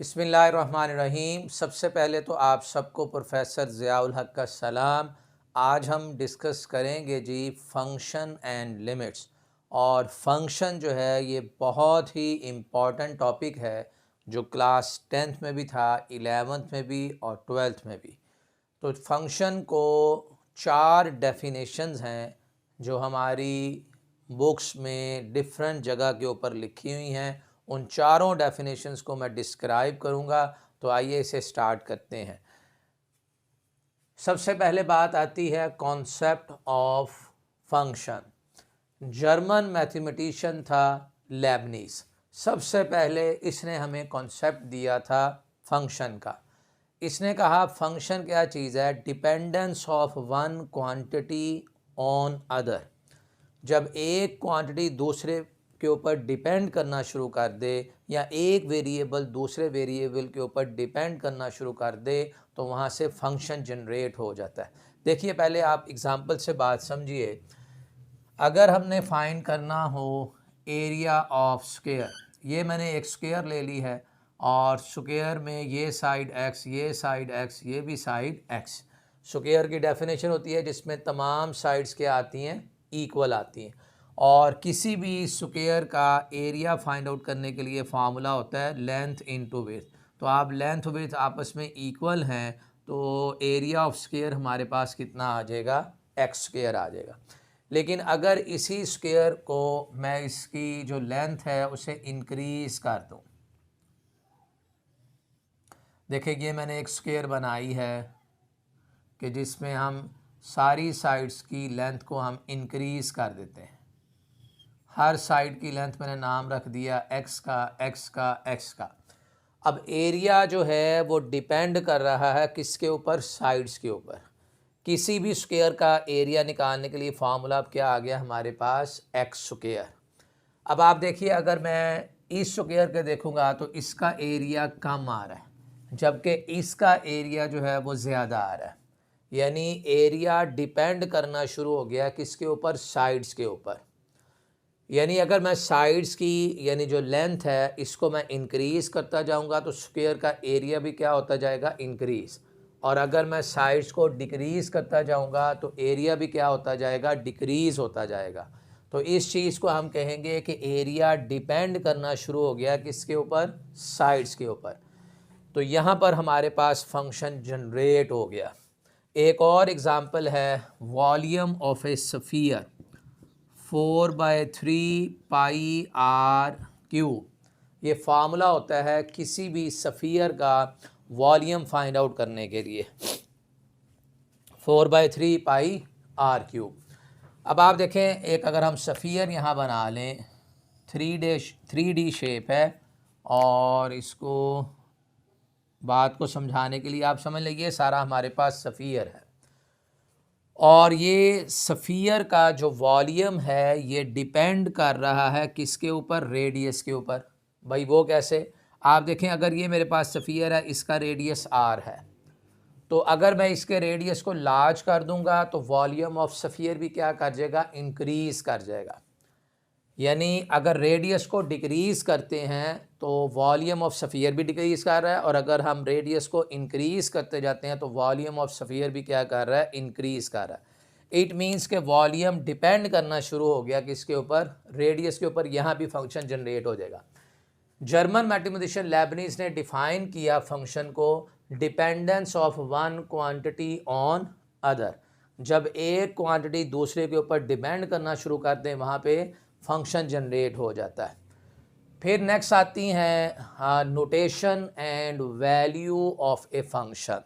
बिस्मिल्लाहिर्रहमानिर्रहीम। सबसे पहले तो आप सबको प्रोफेसर ज़ियाउल हक का सलाम। आज हम डिस्कस करेंगे जी फंक्शन एंड लिमिट्स। और फंक्शन जो है ये बहुत ही इम्पॉर्टेंट टॉपिक है जो क्लास 10th में भी था, 11th में भी और 12th में भी। तो फंक्शन को 4 डेफिनेशंस हैं जो हमारी बुक्स में डिफरेंट जगह के ऊपर लिखी हुई हैं। उन चारों डेफिनेशंस को मैं डिस्क्राइब करूंगा। तो आइए इसे स्टार्ट करते हैं। सबसे पहले बात आती है concept of function. German mathematician था लेबनीज। सबसे पहले इसने हमें कॉन्सेप्ट दिया था फंक्शन का। इसने कहा फंक्शन क्या चीज़ है? Dependence of one quantity on other. जब एक क्वांटिटी दूसरे के ऊपर डिपेंड करना शुरू कर दे या एक वेरिएबल दूसरे वेरिएबल के ऊपर डिपेंड करना शुरू कर दे तो वहाँ से फंक्शन जनरेट हो जाता है। देखिए, पहले आप एग्जांपल से बात समझिए। अगर हमने फाइंड करना हो एरिया ऑफ स्क्वायर, ये मैंने एक स्क्वायर ले ली है और स्क्वायर में ये साइड x, ये साइड x, ये भी साइड x। स्क्वायर की डेफिनेशन होती है जिसमें तमाम साइड्स क्या आती हैं? इक्वल आती हैं। और किसी भी स्क्वायर का एरिया फाइंड आउट करने के लिए फार्मूला होता है लेंथ इनटू विड्थ। तो आप लेंथ विड्थ आपस में इक्वल हैं तो एरिया ऑफ स्क्वायर हमारे पास कितना आ जाएगा? एक्स स्क्वायर आ जाएगा। लेकिन अगर इसी स्क्वायर को मैं इसकी जो लेंथ है उसे इंक्रीज कर दूं, देखिए ये मैंने एक स्क्वायर बनाई है कि जिसमें हम सारी साइड्स की लेंथ को हम इंक्रीज कर देते हैं। हर साइड की लेंथ मैंने नाम रख दिया x का, x का, x का। अब एरिया जो है वो डिपेंड कर रहा है किसके ऊपर? साइड्स के ऊपर। किसी भी स्क्वायर का एरिया निकालने के लिए फार्मूला अब क्या आ गया हमारे पास? X square. अब आप देखिए, अगर मैं इस स्क्वायर के देखूंगा तो इसका एरिया कम आ रहा है जबकि इसका एरिया जो है वो ज़्यादा आ रहा है। यानी एरिया डिपेंड करना शुरू हो गया किसके ऊपर? साइड्स के ऊपर। यानी अगर मैं साइड्स की यानी जो लेंथ है इसको मैं इंक्रीज करता जाऊंगा तो स्क्वायर का एरिया भी क्या होता जाएगा? इंक्रीज। और अगर मैं साइड्स को डिक्रीज करता जाऊंगा तो एरिया भी क्या होता जाएगा? डिक्रीज होता जाएगा। तो इस चीज़ को हम कहेंगे कि एरिया डिपेंड करना शुरू हो गया किसके ऊपर? साइड्स के ऊपर। तो यहाँ पर हमारे पास फंक्शन जनरेट हो गया। एक और एग्जांपल है volume of a sphere 4/3 pi R cube. ये फार्मूला होता है किसी भी स्फीयर का वॉल्यूम फाइंड आउट करने के लिए, 4/3 पाई आर क्यूब। अब आप देखें, एक अगर हम स्फीयर यहाँ बना लें, 3D शेप है और इसको बात को समझाने के लिए आप समझ लीजिए सारा हमारे पास स्फीयर है और ये स्फीयर का जो वॉल्यूम है ये डिपेंड कर रहा है किसके ऊपर? रेडियस के ऊपर। भाई वो कैसे? आप देखें, अगर ये मेरे पास स्फीयर है, इसका रेडियस r है, तो अगर मैं इसके रेडियस को लार्ज कर दूंगा तो वॉल्यूम ऑफ स्फीयर भी क्या कर जाएगा? इंक्रीज कर जाएगा। यानी अगर रेडियस को डिक्रीज़ करते हैं तो वॉल्यूम ऑफ स्फीयर भी डिक्रीज़ कर रहा है और अगर हम रेडियस को इंक्रीज़ करते जाते हैं तो वॉल्यूम ऑफ स्फीयर भी क्या कर रहा है? इंक्रीज़ कर रहा है। इट मीन्स के वॉल्यूम डिपेंड करना शुरू हो गया किसके ऊपर? रेडियस के ऊपर। यहाँ भी फंक्शन जनरेट हो जाएगा। जर्मन मैथमेटिशियन लेबनीज ने डिफाइन किया फंक्शन को dependence of one quantity on other. जब एक क्वांटिटी दूसरे के ऊपर डिपेंड करना शुरू करते हैं वहाँ पे फंक्शन जनरेट हो जाता है। फिर नेक्स्ट आती हैं notation and value of a function.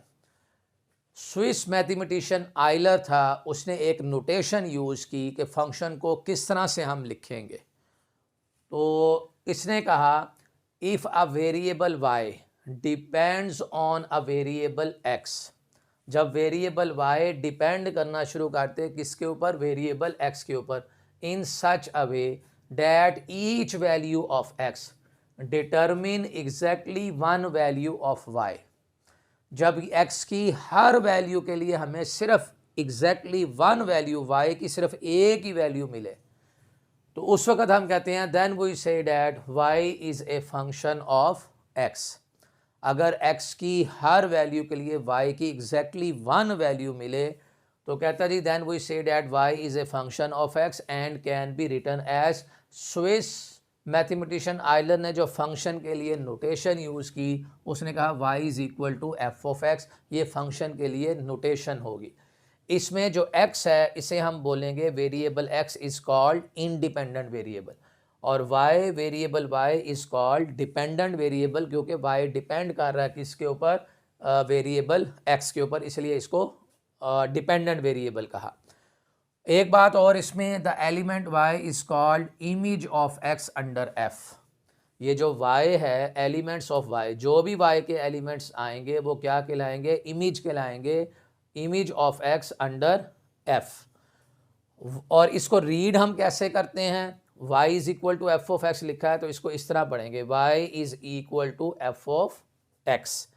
Swiss mathematician Euler था, उसने एक नोटेशन यूज़ की कि फंक्शन को किस तरह से हम लिखेंगे। तो इसने कहा if a variable y depends on a variable x। जब वेरिएबल y डिपेंड करना शुरू करते किसके ऊपर? वेरिएबल x के ऊपर। in such a way that each value of x determine exactly one value of y। जब x की हर वैल्यू के लिए हमें सिर्फ एग्जैक्टली वन वैल्यू y की सिर्फ एक ही वैल्यू मिले तो उस वक्त हम कहते हैं then we say that y is a function of x। अगर x की हर वैल्यू के लिए y की एग्जैक्टली 1 वैल्यू मिले तो कहता जी then we say that y is a function of x and can be written as Swiss mathematician Euler ने जो फंक्शन के लिए नोटेशन यूज़ की उसने कहा y is equal to F of x, ये फंक्शन के लिए नोटेशन होगी। इसमें जो x है इसे हम बोलेंगे variable x is called independent variable और y variable y is called dependent variable, क्योंकि y डिपेंड कर रहा है किसके ऊपर, वेरिएबल x के ऊपर, इसलिए इसको डिपेंडेंट वेरिएबल कहा। एक बात और इसमें, the element y is called image of x under f। ये जो y है, एलिमेंट्स ऑफ y, जो भी y के एलिमेंट्स आएंगे वो क्या कहलाएंगे, इमेज कहलाएंगे, image of x under f। और इसको रीड हम कैसे करते हैं, y is equal to F of X लिखा है तो इसको इस तरह पढ़ेंगे, y is equal to F of X.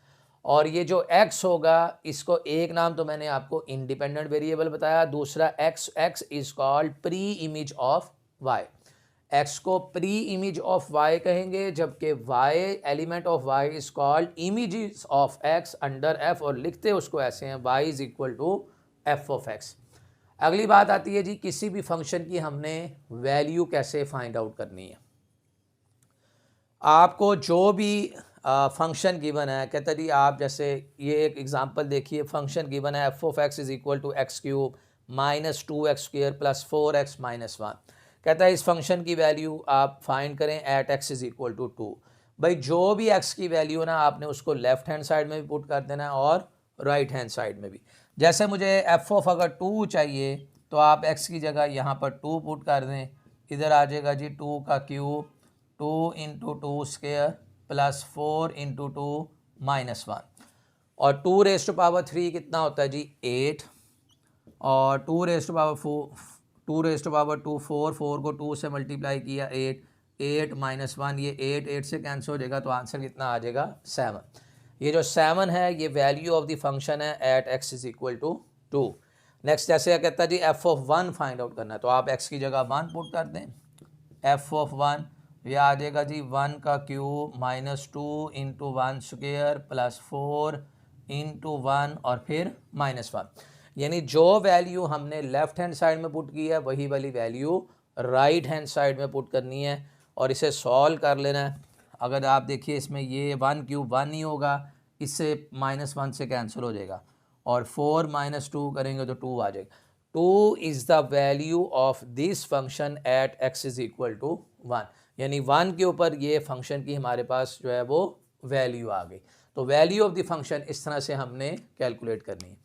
और ये जो x होगा इसको एक नाम तो मैंने आपको इंडिपेंडेंट वेरिएबल बताया, दूसरा x is called preimage of y। x को प्री इमेज ऑफ y कहेंगे, जबकि y element of y is called image of x under f, और लिखते उसको ऐसे हैं y is equal to F of x. अगली बात आती है जी, किसी भी फंक्शन की हमने वैल्यू कैसे फाइंड आउट करनी है। आपको जो भी फंक्शन गिवन है, कहता जी आप जैसे ये एक एग्जांपल देखिए, फंक्शन गिवन है f of x is equal to x cube minus 2x square plus 4x minus 1। कहता है इस फंक्शन की वैल्यू आप फाइंड करें at x is equal to 2। भाई जो भी x की वैल्यू ना आपने उसको लेफ्ट हैंड साइड में भी पुट कर देना है और राइट हैंड साइड में भी। जैसे मुझे एफ ऑफ अगर 2 चाहिए तो आप x की जगह यहाँ पर 2 पुट कर दें, इधर आ जाएगा जी 2 का cube, 2 into 2 square plus 4 into 2 minus 1, और 2 रेज टू पावर 3 कितना होता है जी 8, और 2 रेज टू पावर 2 4 को 2 से मल्टीप्लाई किया 8 माइनस 1, ये 8 से कैंसिल हो जाएगा तो आंसर कितना आ जाएगा 7। ये जो 7 है ये वैल्यू ऑफ द फंक्शन है at x is equal to 2। Next जैसे कहता है जी एफ ऑफ 1 फाइंड आउट करना है तो आप x की जगह 1 पुट कर दें, एफ ऑफ 1 ये आ जाएगा जी 1 का cube minus 2 into 1 square plus 4 into 1 और फिर माइनस 1। यानी जो वैल्यू हमने लेफ्ट हैंड साइड में पुट की है वही वाली वैल्यू राइट हैंड साइड में पुट करनी है और इसे सॉल्व कर लेना है। अगर आप देखिए इसमें ये 1 क्यूब 1 ही होगा, इससे माइनस 1 से कैंसिल हो जाएगा, और 4 माइनस 2 करेंगे तो 2 आ जाएगा। 2 is the value of this function at x is equal to 1, यानी 1 के ऊपर ये फंक्शन की हमारे पास जो है वो वैल्यू आ गई। तो वैल्यू ऑफ द फंक्शन इस तरह से हमने कैलकुलेट करनी है।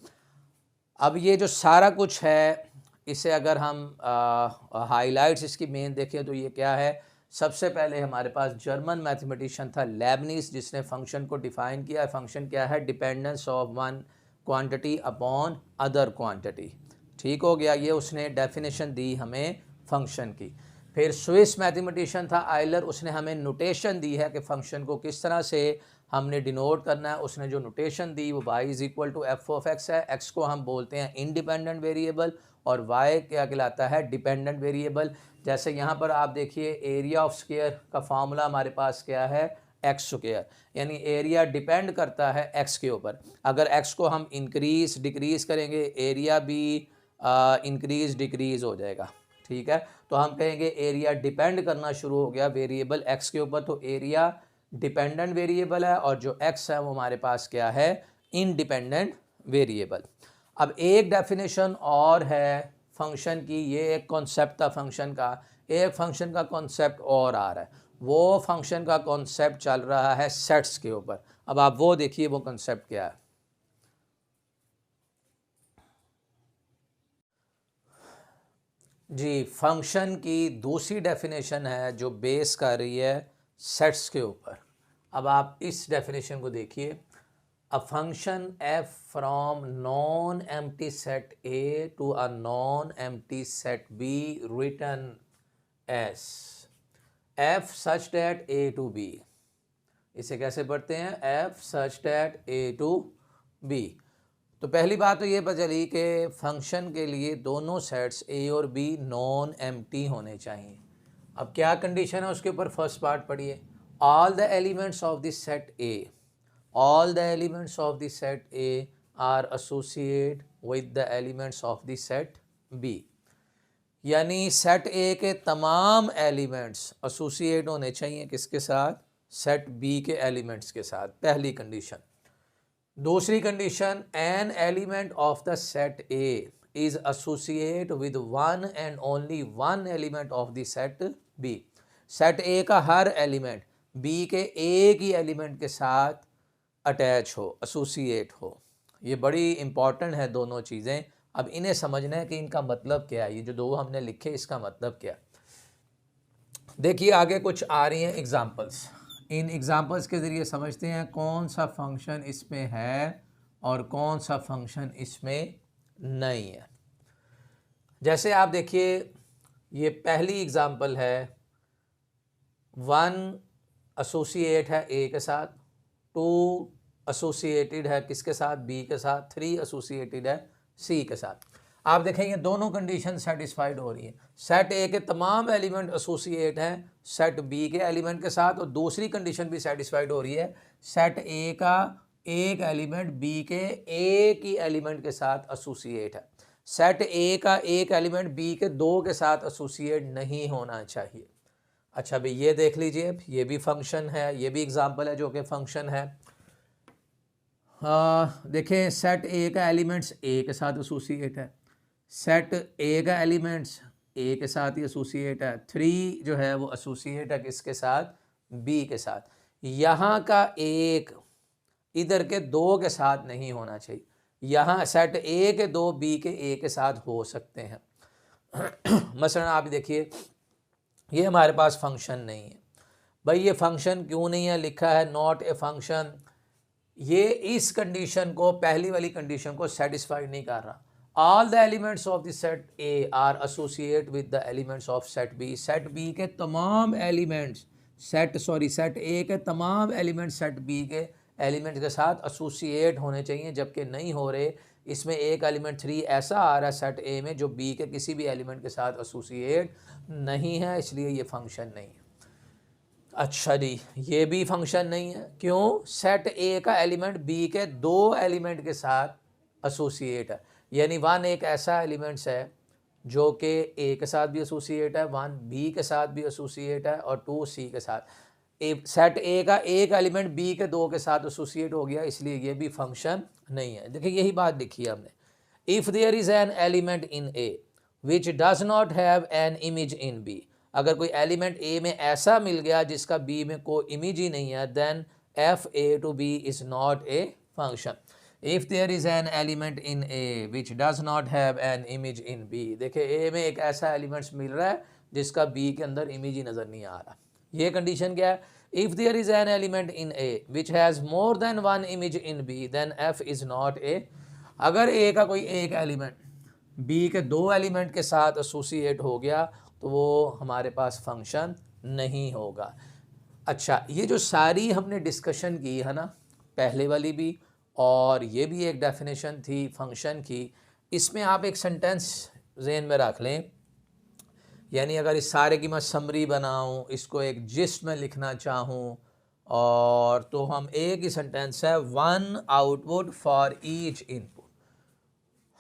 अब ये जो सारा कुछ है इसे अगर हम हाईलाइट्स इसकी मेन देखें तो ये क्या है, सबसे पहले हमारे पास जर्मन मैथमेटिशियन था लेबनिज जिसने फंक्शन को डिफ़ाइन किया। फंक्शन क्या है, dependence of one quantity upon other quantity. ठीक हो गया, ये उसने डेफिनेशन दी हमें फंक्शन की। फिर स्विस मैथमेटिशियन था आयलर, उसने हमें नोटेशन दी है कि फ़ंक्शन को किस तरह से हमने डिनोट करना है। उसने जो नोटेशन दी वो y is equal to F of x है। x को हम बोलते हैं इंडिपेंडेंट वेरिएबल और y क्या कहलाता है, डिपेंडेंट वेरिएबल। जैसे यहाँ पर आप देखिए एरिया ऑफ स्क्वायर का फार्मूला हमारे पास क्या है, एक्स स्क्वायर, यानी एरिया डिपेंड करता है x के ऊपर। अगर x को हम इंक्रीज डिक्रीज़ करेंगे एरिया भी इंक्रीज डिक्रीज़ हो जाएगा। ठीक है, तो हम कहेंगे एरिया डिपेंड करना शुरू हो गया वेरिएबल x के ऊपर, तो एरिया डिपेंडेंट वेरिएबल है और जो x है वो हमारे पास क्या है, इंडिपेंडेंट वेरिएबल। अब एक डेफिनेशन और है फंक्शन की, ये एक कॉन्सेप्ट था फंक्शन का, एक फंक्शन का कॉन्सेप्ट और आ रहा है। वो फंक्शन का कॉन्सेप्ट चल रहा है सेट्स के ऊपर। अब आप वो देखिए वो कॉन्सेप्ट क्या है। जी, फंक्शन की दूसरी डेफिनेशन है जो बेस कर रही है सेट्स के ऊपर। अब आप इस डेफिनेशन को देखिए, a function f from non empty set A to a non empty set B written as f such that A to B। इसे कैसे पढ़ते हैं, f such that A to B। तो पहली बात तो ये पता चली कि फंक्शन के लिए दोनों सेट्स A और B नॉन एम्प्टी होने चाहिए। अब क्या कंडीशन है उसके ऊपर, फर्स्ट पार्ट पढ़िए, all the elements of this set A all the elements of the set A are associated with the elements of the set B। यानी सेट ए के तमाम एलिमेंट्स एसोसिएट होने चाहिए किसके साथ, सेट बी के elements के साथ, पहली कंडीशन। दूसरी condition, an element of the set A is associate with one and only one element of the set B. Set A का हर एलिमेंट बी के एक ही एलिमेंट के साथ अटैच हो, एसोसिएट हो। ये बड़ी इंपॉर्टेंट है दोनों चीज़ें। अब इन्हें समझना है कि इनका मतलब क्या है, ये जो दो हमने लिखे इसका मतलब क्या। देखिए आगे कुछ आ रही हैं एग्जांपल्स, इन एग्जांपल्स के ज़रिए समझते हैं कौन सा फंक्शन इसमें है और कौन सा फंक्शन इसमें नहीं है। जैसे आप देखिए ये पहली एग्जांपल है, 1 एसोसिएट है ए के साथ, 2 एसोसिएटेड है किसके साथ, बी के साथ, 3 एसोसिएटेड है सी के साथ। आप देखेंगे दोनों कंडीशन सेटिस्फाइड हो रही है। सेट ए के तमाम एलिमेंट एसोसिएट हैं सेट बी के एलिमेंट के साथ, और दूसरी कंडीशन भी सेटिस्फाइड हो रही है, सेट ए का एक एलिमेंट बी के एक ही एलिमेंट के साथ एसोसिएट है। सेट ए का एक एलिमेंट बी के दो के साथ एसोसिएट नहीं होना चाहिए। अच्छा भाई ये देख लीजिए, ये भी फंक्शन है, ये भी एग्जाम्पल है जो कि फंक्शन है। देखें सेट ए का एलिमेंट्स ए के साथ एसोसिएट है, सेट ए का एलिमेंट्स ए के साथ ही एसोसिएट है, 3 जो है वो एसोसिएट है किसके साथ, बी के साथ। यहाँ का एक इधर के दो के साथ नहीं होना चाहिए, यहाँ सेट ए के दो बी के ए के साथ हो सकते हैं। मसलन आप देखिए ये हमारे पास फंक्शन नहीं है। भाई ये फंक्शन क्यों नहीं है, लिखा है नॉट ए फंक्शन। ये इस कंडीशन को, पहली वाली कंडीशन को सेटिस्फाइड नहीं कर रहा। All the elements of the set A are associate with the elements of set B. Set B के तमाम एलिमेंट्स सेट ए के तमाम एलिमेंट्स सेट बी के एलिमेंट्स के साथ एसोसिएट होने चाहिए, जबकि नहीं हो रहे। इसमें एक एलिमेंट 3 ऐसा आ रहा है सेट ए में जो बी के किसी भी एलिमेंट के साथ एसोसिएट नहीं है, इसलिए ये फंक्शन नहीं है। अच्छा जी ये भी फंक्शन नहीं है, क्यों, सेट ए का एलिमेंट बी के दो एलिमेंट के साथ एसोसिएट है। यानी 1 एक ऐसा एलिमेंट्स है जो कि ए के साथ भी एसोसिएट है, 1 बी के साथ भी एसोसिएट है, और 2 सी के साथ। सेट ए का एक एलिमेंट बी के दो के साथ एसोसिएट हो गया, इसलिए ये भी फंक्शन नहीं है। देखिए यही बात लिखी है हमने, if there is an element in A which does not have an image in B. अगर कोई एलिमेंट ए में ऐसा मिल गया जिसका बी में कोई इमेज ही नहीं है, then f A to B is not a function. If there is an element in A which does not have an image in B. देखिए ए में एक ऐसा एलिमेंट्स मिल रहा है जिसका बी के अंदर इमेज ही नज़र नहीं आ रहा। ये कंडीशन क्या है, if there is an element in A which has more than 1 image in B then f is not A. अगर ए का कोई एक एलिमेंट बी के दो एलिमेंट के साथ एसोसिएट हो गया तो वो हमारे पास फंक्शन नहीं होगा। अच्छा ये जो सारी हमने डिस्कशन की है ना, पहले वाली भी और ये भी एक डेफिनेशन थी फंक्शन की, इसमें आप एक सेंटेंस ज़हन में रख लें। यानी अगर इस सारे की मैं समरी बनाऊं, इसको एक जिस्ट में लिखना चाहूं, और तो हम एक ही सेंटेंस है, 1 output for each input.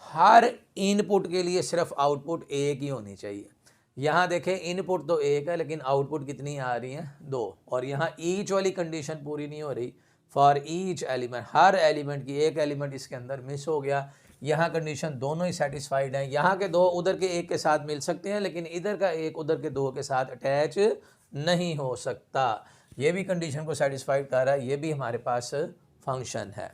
Her input के लिए सिर्फ आउटपुट एक ही होनी चाहिए। यहाँ देखें इनपुट तो एक है लेकिन आउटपुट कितनी आ रही हैं, 2। और यहाँ ईच वाली कंडीशन पूरी नहीं हो रही। For each element, her element की एक एलिमेंट इसके अंदर मिस हो गया। यहाँ कंडीशन दोनों ही सेटिस्फाइड हैं। यहाँ के दो उधर के एक के साथ मिल सकते हैं, लेकिन इधर का एक उधर के दो के साथ अटैच नहीं हो सकता। ये भी कंडीशन को सेटिस्फाइड कर रहा है, ये भी हमारे पास फंक्शन है।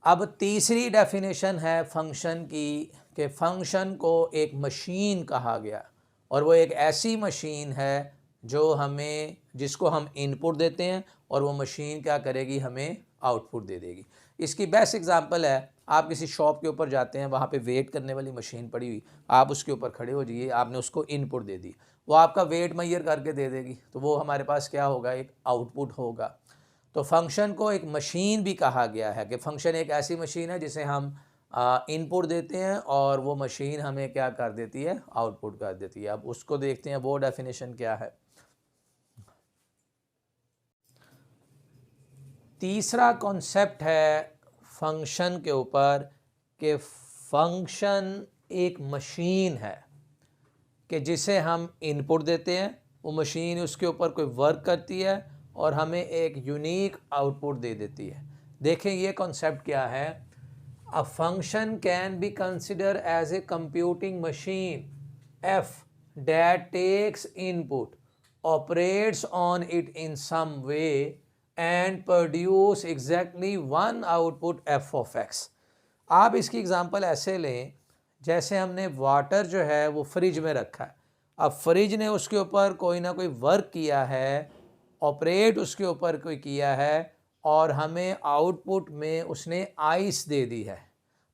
अब तीसरी डेफिनेशन है फंक्शन की कि फंक्शन को एक मशीन कहा गया, और वो एक ऐसी मशीन है जो हमें, जिसको हम इनपुट देते हैं और वो मशीन क्या करेगी, हमें आउटपुट दे देगी। इसकी बेस्ट एग्जांपल है, आप किसी शॉप के ऊपर जाते हैं, वहाँ पे वेट करने वाली मशीन पड़ी हुई, आप उसके ऊपर खड़े हो जाइए, आपने उसको इनपुट दे दी, वो आपका वेट मेजर करके दे देगी, तो वो हमारे पास क्या होगा, एक आउटपुट होगा। तो फंक्शन को एक मशीन भी कहा गया है कि फंक्शन एक ऐसी मशीन है जिसे हम इनपुट देते हैं और वो मशीन हमें क्या कर देती है, आउटपुट कर देती है। अब उसको देखते हैं वो डेफिनेशन क्या है। तीसरा कॉन्सेप्ट है फंक्शन के ऊपर कि फंक्शन एक मशीन है कि जिसे हम इनपुट देते हैं, वो मशीन उसके ऊपर कोई वर्क करती है और हमें एक यूनिक आउटपुट दे देती है। देखें ये कॉन्सेप्ट क्या है। A function can be consider as a computing machine f that takes input, operates on it in some way and produce exactly one output f of x. आप इसकी एग्जांपल ऐसे लें जैसे हमने वाटर जो है वो फ्रिज में रखा है। अब फ्रिज ने उसके ऊपर कोई ना कोई वर्क किया है, ऑपरेट उसके ऊपर कोई किया है और हमें आउटपुट में उसने आइस दे दी है।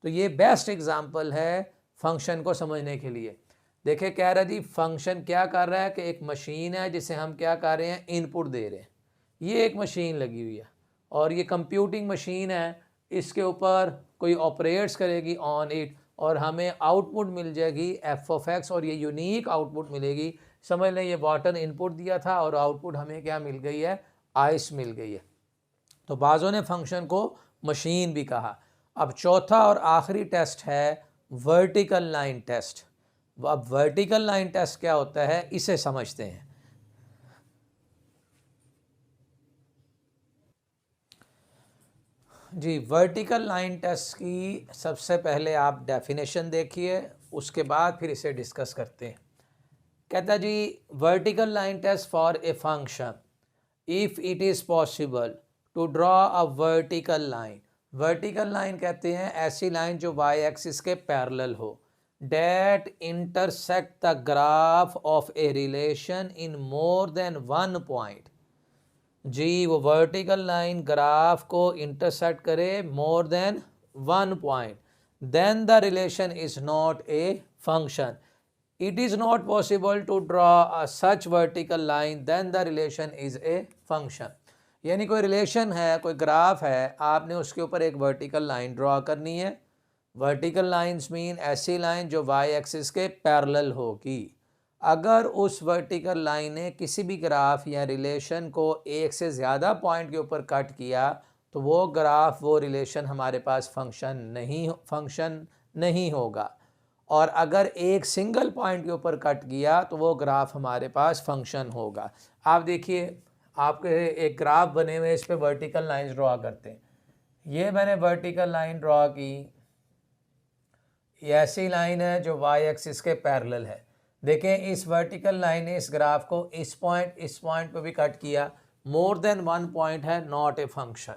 तो ये बेस्ट एग्जांपल है फंक्शन को समझने के लिए। देखिए कह रहा जी फंक्शन क्या कर रहा है कि एक मशीन है जिसे हम क्या कर रहे हैं, इनपुट दे रहे हैं। ये एक मशीन लगी हुई है और ये कंप्यूटिंग मशीन है, इसके ऊपर कोई ऑपरेट्स करेगी ऑन इट और हमें आउटपुट मिल जाएगी एफ ऑफ एक्स और ये यूनिक आउटपुट मिलेगी। समझ लें ये वाटर इनपुट दिया था और आउटपुट हमें क्या मिल गई है, आइस मिल गई है। तो बाज़ों ने फंक्शन को मशीन भी कहा। अब चौथा और आखिरी टेस्ट है वर्टिकल लाइन टेस्ट। अब वर्टिकल लाइन टेस्ट क्या होता है इसे समझते हैं। जी वर्टिकल लाइन टेस्ट की सबसे पहले आप डेफिनेशन देखिए, उसके बाद फिर इसे डिस्कस करते हैं। कहता जी vertical line test for a function if it is possible to draw a vertical line. Vertical line कहते हैं ऐसी लाइन जो वाई एक्सिस के पैरेलल हो, that intersect the graph of a relation in more than one point. जी वो vertical line graph को intersect करे more than one point, then the relation is not a function. It is not possible to draw a such vertical line, then the relation is a function. यानी कोई relation है, कोई graph है, आपने उसके ऊपर एक वर्टिकल लाइन ड्रॉ करनी है। वर्टिकल लाइन्स मीन ऐसी लाइन जो वाई एक्सिस के पैरेलल होगी। अगर उस वर्टिकल लाइन ने किसी भी ग्राफ या रिलेशन को एक से ज़्यादा पॉइंट के ऊपर कट किया तो वो ग्राफ, वो रिलेशन हमारे पास फंक्शन नहीं होगा। और अगर एक सिंगल पॉइंट के ऊपर कट किया तो वो ग्राफ हमारे पास फंक्शन होगा। आप देखिए आपके एक ग्राफ बने हुए, इस पर वर्टिकल लाइंस ड्रॉ करते हैं। ये मैंने वर्टिकल लाइन ड्रॉ की, ये ऐसी लाइन है जो वाई एक्सिस के पैरेलल है। देखें इस वर्टिकल लाइन ने इस ग्राफ को इस पॉइंट पे भी कट किया, मोर देन वन पॉइंट है, नॉट ए फंक्शन।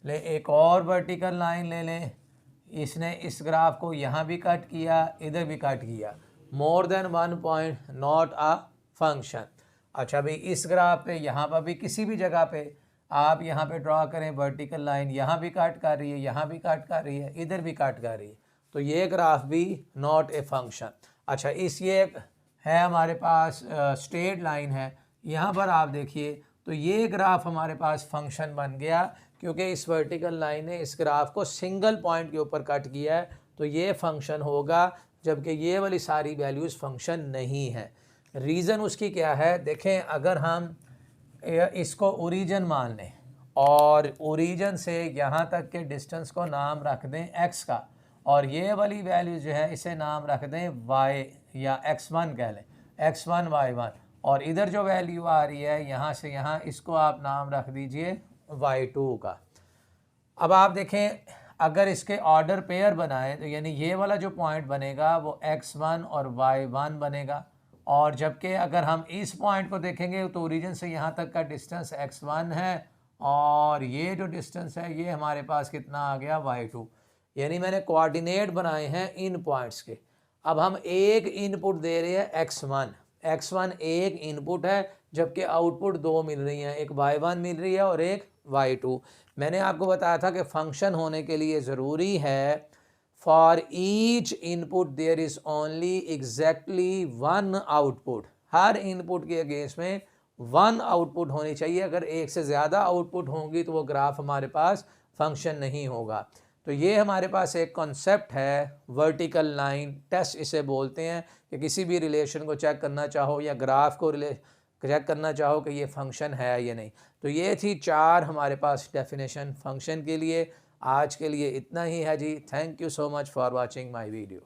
ले एक और वर्टिकल लाइन ले लें, इसने इस ग्राफ को यहाँ भी कट किया, इधर भी कट किया, मोर than one point, not a function. अच्छा भाई इस ग्राफ पे यहाँ पर भी किसी भी जगह पे आप यहाँ पे ड्रॉ करें वर्टिकल लाइन, यहाँ भी कट कर रही है, यहाँ भी कट कर रही है, इधर भी कट कर रही है, तो ये ग्राफ भी नॉट ए फंक्शन। अच्छा इस ये है हमारे पास स्ट्रेट लाइन है, यहाँ पर आप देखिए तो ये ग्राफ हमारे पास फंक्शन बन गया क्योंकि इस वर्टिकल लाइन ने इस ग्राफ को सिंगल पॉइंट के ऊपर कट किया है, तो ये फंक्शन होगा, जबकि ये वाली सारी वैल्यूज़ फंक्शन नहीं है। रीज़न उसकी क्या है, देखें अगर हम इसको ओरिजिन मान लें और ओरिजिन से यहाँ तक के डिस्टेंस को नाम रख दें x का, और ये वाली वैल्यू जो है इसे नाम रख दें y या x1 कह लें, x1 y1, और इधर जो वैल्यू आ रही है यहाँ से यहाँ, इसको आप नाम रख दीजिए y2 का। अब आप देखें अगर इसके ऑर्डर पेयर बनाए तो यानी ये वाला जो पॉइंट बनेगा वो x1 और y1 बनेगा, और जबकि अगर हम इस पॉइंट को देखेंगे तो ओरिजिन से यहाँ तक का डिस्टेंस x1 है और ये जो डिस्टेंस है ये हमारे पास कितना आ गया y2। यानी मैंने कोऑर्डिनेट बनाए हैं इन पॉइंट्स के। अब हम एक इनपुट दे रहे हैं x1 एक इनपुट है, जबकि आउटपुट दो मिल रही हैं, एक y1 मिल रही है और एक y2। मैंने आपको बताया था कि फंक्शन होने के लिए ज़रूरी है for each input there is only exactly one output. हर इनपुट के अगेंस्ट में वन आउटपुट होनी चाहिए। अगर एक से ज़्यादा आउटपुट होंगी तो वो ग्राफ हमारे पास फंक्शन नहीं होगा। तो ये हमारे पास एक कॉन्सेप्ट है वर्टिकल लाइन टेस्ट इसे बोलते हैं, कि किसी भी रिलेशन को चेक करना चाहो या ग्राफ को चेक करना चाहो कि ये फंक्शन है या नहीं। तो ये थी 4 हमारे पास डेफिनेशन फंक्शन के लिए। आज के लिए इतना ही है जी। Thank you so much for watching my video.